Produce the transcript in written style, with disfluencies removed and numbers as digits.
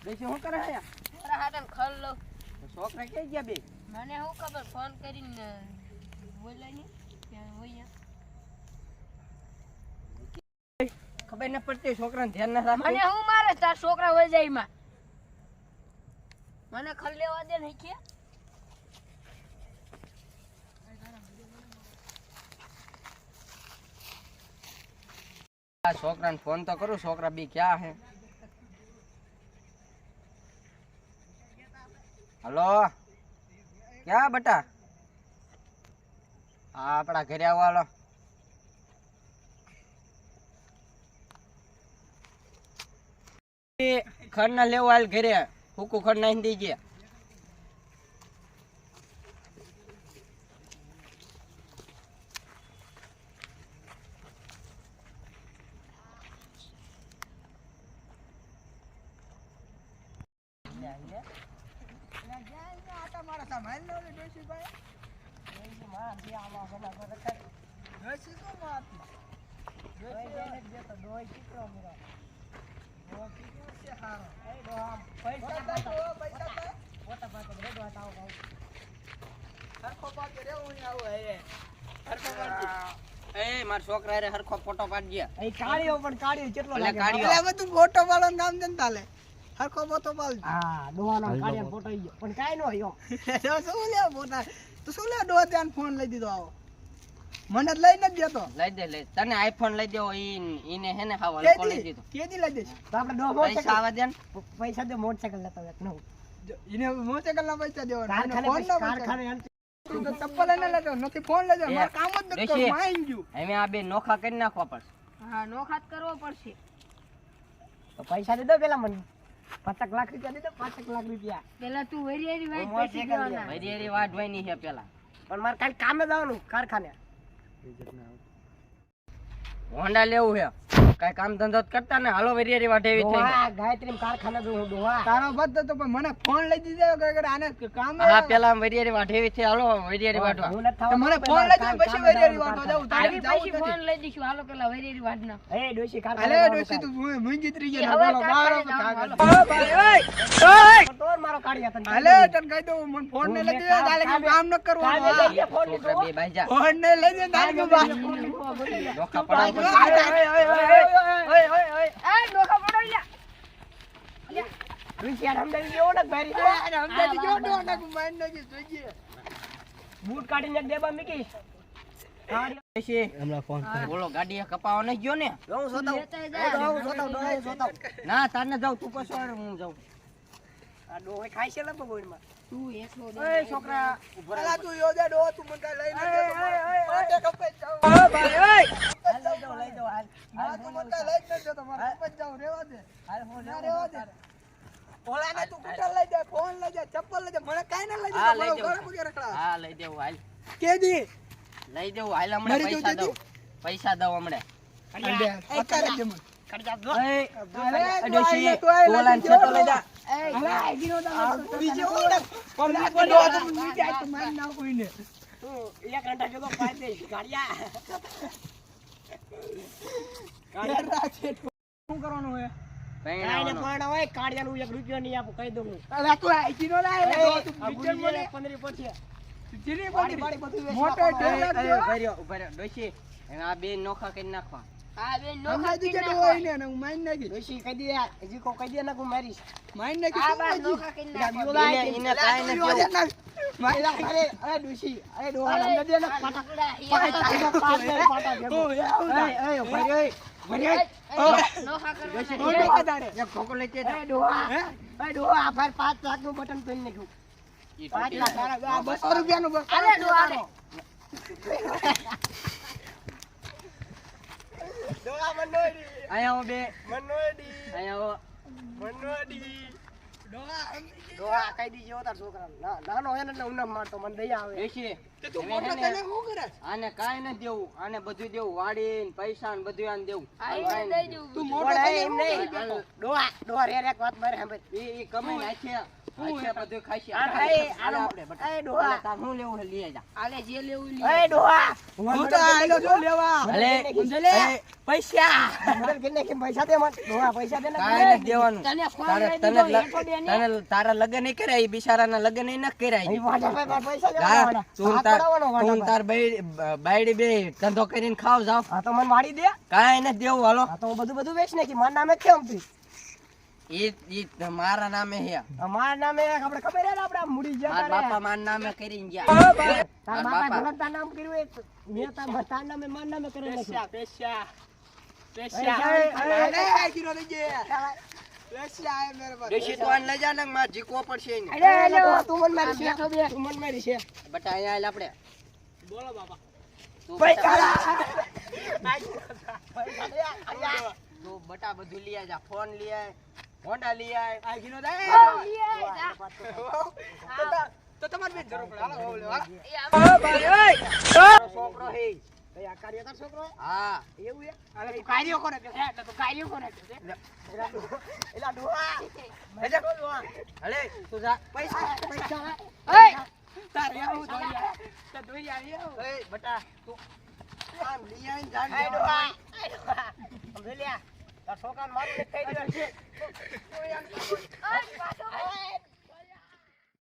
દેશી હું કરે આયા તારા હાટન ખલ લો છોકરા ક્યાં ગયા બે મને હું ખબર ફોન કરીને બોલાય ની કે હોય ખબર ન પડતી છોકરાને ધ્યાન ના રાખે મને હું મારે તાર છોકરા વઈ જાય માં મને ખલ લેવા દે ને કે છોકરાને ફોન તો કરું છોકરા બી ક્યાં હે હલો ક્યાં બટા હા આપડા ઘરે આવો હાલો ખડ ના લેવો હાલ ઘરે હુકુ ખડ નાખી દીજે મારા છોકરા રે હરખો ફોટો પાડજે કાળીઓ પણ કાળીઓ કેટલો લાગે કાઢ્યો એટલે તું ફોટો પાડો નામ દે ને તાલે હરખો ફોટો પાડ હા ડોવાનો કાળિયા ફોટો ઈ પણ કાઈ નો યો શું લે ફોટા તું શું લે ડો ત્યાં ફોન લઈ દીધો આવો મને જ લઈ ન દેતો લઈ દે લઈ તને આઈફોન લઈ દેવો ઈને હે ને હાવ હલકો લઈ દીધો કેદી લઈ દેશ તો આપણે ડો પૈસા આવા દે ને પૈસા દે મોટરસાઇકલ લેતો એક નવું ઈને મોટરસાઇકલ ના પૈસા દેવાના કારખાને તું તો ચપ્પલ એને લેતો નથી ફોન લેજો માર કામ જ ન કર માઈન ગયું હવે આ બે નોખા કરી નાખવા પડશે હા નોખાત કરવો પડશે તો પૈસા દે દો પેલા મને 5 લાખ રૂપિયા દે દો 5 લાખ રૂપિયા પેલા તું વેરિયારી વાઈટ પૈસા દેવાના વેરિયારી વાઢવાની છે પેલા પણ મારે કાલ કામે જવાનું કારખાને હોન્ડા લેવું છે કઈ કામ ધંધો કરતા ને હાલો વેરિયારી વાઢે એવી થઈ હા ગાયત્રી કારખાને જો હું ડોહા તારો બદ તો પણ મને ફોન લઈ દીધો કે આને કામ હા પેલા વેરિયારી વાઢે એવી છે હાલો વેરિયારી વાઢવા મને ફોન લઈ દે પછી વેરિયારી વાઢવા જાવ તારી પછી ફોન લઈ દીશું હાલો પેલા વેરિયારી વાડના એ ડોશી કારખાને અલે ડોશી તું મુંગી ત્રી ગયા બોલો બારો તોર મારો કાઢિયા તને અલે તને કહી દઉં મને ફોન ને લઈ દે તાલે કામ ન કરવાનું છોકરા બે ભાઈ જા ફોન ને લઈ દે તાલે કે ડોકા પડાવ ડોકા પડો લ્યા રૂપિયા હમદાઈ જેવો ને ભારી હમદાઈ જો ડો ના કુ માઈન નજી જોઈએ બૂટ કાઢીને દેબા મીકીશ બોલો ગાડી કપાવા ન ગયો ને હું સોતાવ ના તારને જાવ તું પછી હું જાઉં આ ડોહે ખાઈ છે લંબો ગોળમાં તું એકલો એ છોકરા અલા તું યો જા ડો તું મને કાઈ લઈ ન દે પાટે કપાઈ જાવ લઈ દો હાલ તું મને કાઈ લઈ ન દે તો મારે કપાઈ જાવ રેવા દે હાલ ફોન રેવા દે ઓલા ને તું કુટર લઈ જા ફોન લઈ જા ચપ્પલ લઈ જા મને કાઈ ન લઈ જા ઘર મુકે રખડા હા લઈ દેવું હાલ કેદી લઈ દેવું હાલ હમણે પૈસા દઉં હમણે અત્યારે જ મને શું કરવાનું હોય કાઢિયાનું 1 રૂપિયો નહીં આપું કહી દઉં આ બે નોખા કરી નાખવા હા બે નોખા કરી નાખો હું માઈન નાખી ડોશી કહી દે હજી કો કહી દે ના હું મારીશ માઈન આ બા નોખા કરી નાખો એને કાઈ ન કેવું માઈલા અરે ડોશી અરે ડોહા લંદે દે ના પાટા નોખા કરવા એક ખોકો લઈ તે ડોહા આ 5 લાખ નું બટન પેન નાખ્યું 5 લાખ 200 રૂપિયા નું અરે ડોહા ડોહા મનોડી આયા બે મનોડી આયા મનોડી ડોહા કઈ દીજો તાર છોકરા નાનો હે ને ઉના મારતો મને દયા આવે દેશી તે તું મોટો તને શું કરે? આને કાઈ ન દેવું, આને બધું દેવું, વાડી ને પૈસા ને બધું આને દેવું. આ એને દઈ દેવું તું બધું. મોટો તને એમ શું નહીં. કરી બેઠો? ડોહા રે એક વાત મારે સાંભળ. ઈ કમાઈને આછે બધું ખાશે. આ આપણે બટા. એ ડોહા. આલે તાર હું લેવું છે લઈ જા. આલે જે લેવું ઈ લે. એ ડોહા. હું તો આયલો છું લેવા. ભલે એ પૈસા મને કેટલે કેમ પૈસા દે મને. ડોહા પૈસા દે ને. કાઈ નથી દેવાનું. તને ફોન તારે લઈ તને દીધો લેતો દે ને. તને તારા લગન નહીં કર્યા, ઈ બિચારાના લગન ય ન કર્યા. અહીં વાડા ભાઈ પૈસા દે જા, વાડા. તું હાથ તાર પડાવવાનો વાડા તું તાર બાયડી બે ધંધો કરીને ખાવ જાવ. હા તો મને વાડી દે. કાઈ નથી દેવું. હાલો હા તો હું બધું વેચ નાખી. મારા નામે કેમ તું? ઈ મારા નામે હે. મારા નામે આપણે ખબર હે ને આપણે આમ મુડી ગયા મારા તારે. બાપા મારા નામે કરીને ગયા. તારા મારા બાપા બાપા. ભગત તાર નામ કર્યું એક. મેં તાર નામે મારા નામે કરી નાખ્યું. પેશા અરે, અરે કિલો લઈ ગયા. પેશા આય મેરે પાસે. દેશી તો આને લઈ જા ને માં જીકવો પડશે એને. અરે, ડોહા, તું મને મારી છે. બેઠો બે. તું મને મારી છે. બટા અહીંયા આલ આપણે. બોલો બાબા. તું પૈસા. તું બટા બધું લઈ આય જા. ફોન લઈ આય, હોન્ડા લઈ આય. આ કિલો દે. તો તમારે બેન જરૂર પડે. હાલો હોવ લેવા. તારો છોકરો હે. કઈ આ કાર્ય તારો છોકરો હે? હા એવું હે? હાલે તું કાર્યો કોને કે એટલે તું કાર્યો કોને કે એલા ડોહા. એટલે અલે તું જા. પૈસા. તારે આવું દોઈ તો દોઈ આવી આવ. એ બટા તું આમ લઈ આવીને જાન આય ડોહા. સમજી લ્યા. તારા છોકરાને મારું ને ખાઈ દેવાનું છે. ઓય પાછો